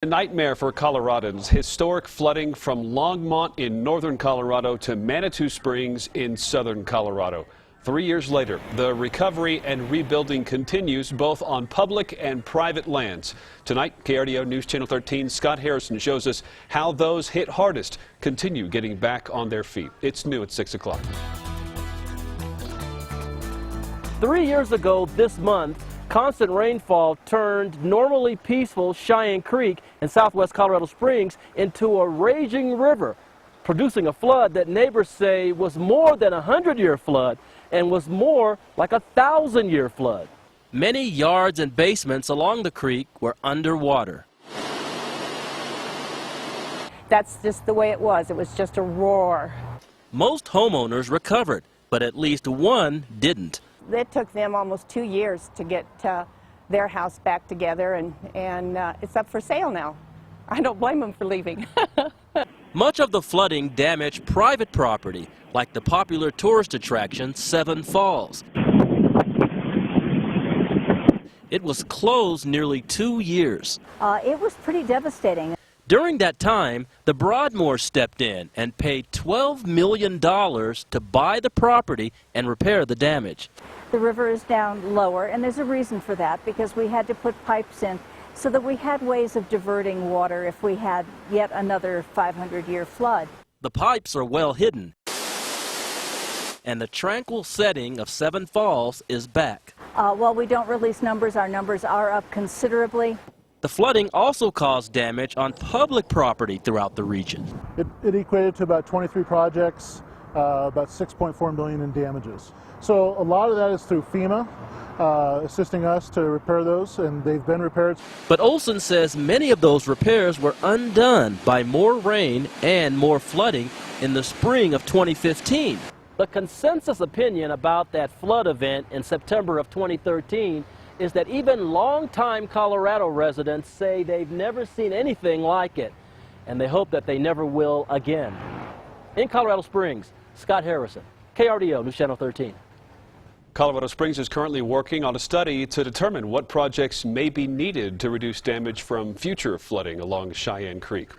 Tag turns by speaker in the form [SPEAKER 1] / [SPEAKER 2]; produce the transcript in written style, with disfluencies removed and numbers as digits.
[SPEAKER 1] A nightmare for Coloradans. Historic flooding from Longmont in northern Colorado to Manitou Springs in southern Colorado. 3 years later, the recovery and rebuilding continues both on public and private lands. Tonight, KRDO News Channel 13 Scott Harrison shows us how those hit hardest continue getting back on their feet. It's new at 6 o'clock.
[SPEAKER 2] 3 years ago this month, constant rainfall turned normally peaceful Cheyenne Creek in southwest Colorado Springs into a raging river, producing a flood that neighbors say was more than a 100-year flood and was more like a 1,000-year flood. Many yards and basements along the creek were underwater.
[SPEAKER 3] That's just the way it was. It was just a roar. Most
[SPEAKER 2] homeowners recovered, but at least one didn't.
[SPEAKER 3] It took them almost 2 years to get their house back together, and it's up for sale now. I don't blame them for leaving.
[SPEAKER 2] Much of the flooding damaged private property, like the popular tourist attraction Seven Falls. It was closed nearly 2 years.
[SPEAKER 4] It was pretty devastating.
[SPEAKER 2] During that time, the Broadmoors stepped in and paid $12 million to buy the property and repair the damage.
[SPEAKER 4] The river is down lower, and there's a reason for that, because we had to put pipes in so that we had ways of diverting water if we had yet another 500-year flood.
[SPEAKER 2] The pipes are well hidden, and the tranquil setting of Seven Falls is back.
[SPEAKER 4] While we don't release numbers, our numbers are up considerably.
[SPEAKER 2] The flooding also caused damage on public property throughout the region.
[SPEAKER 5] It equated to about 23 projects, about $6.4 million in damages. So a lot of that is through FEMA assisting us to repair those, and they've been repaired.
[SPEAKER 2] But Olson says many of those repairs were undone by more rain and more flooding in the spring of 2015. The consensus opinion about that flood event in September of 2013 is that even longtime Colorado residents say they've never seen anything like it, and they hope that they never will again. In Colorado Springs, Scott Harrison, KRDO News Channel 13.
[SPEAKER 1] Colorado Springs is currently working on a study to determine what projects may be needed to reduce damage from future flooding along Cheyenne Creek.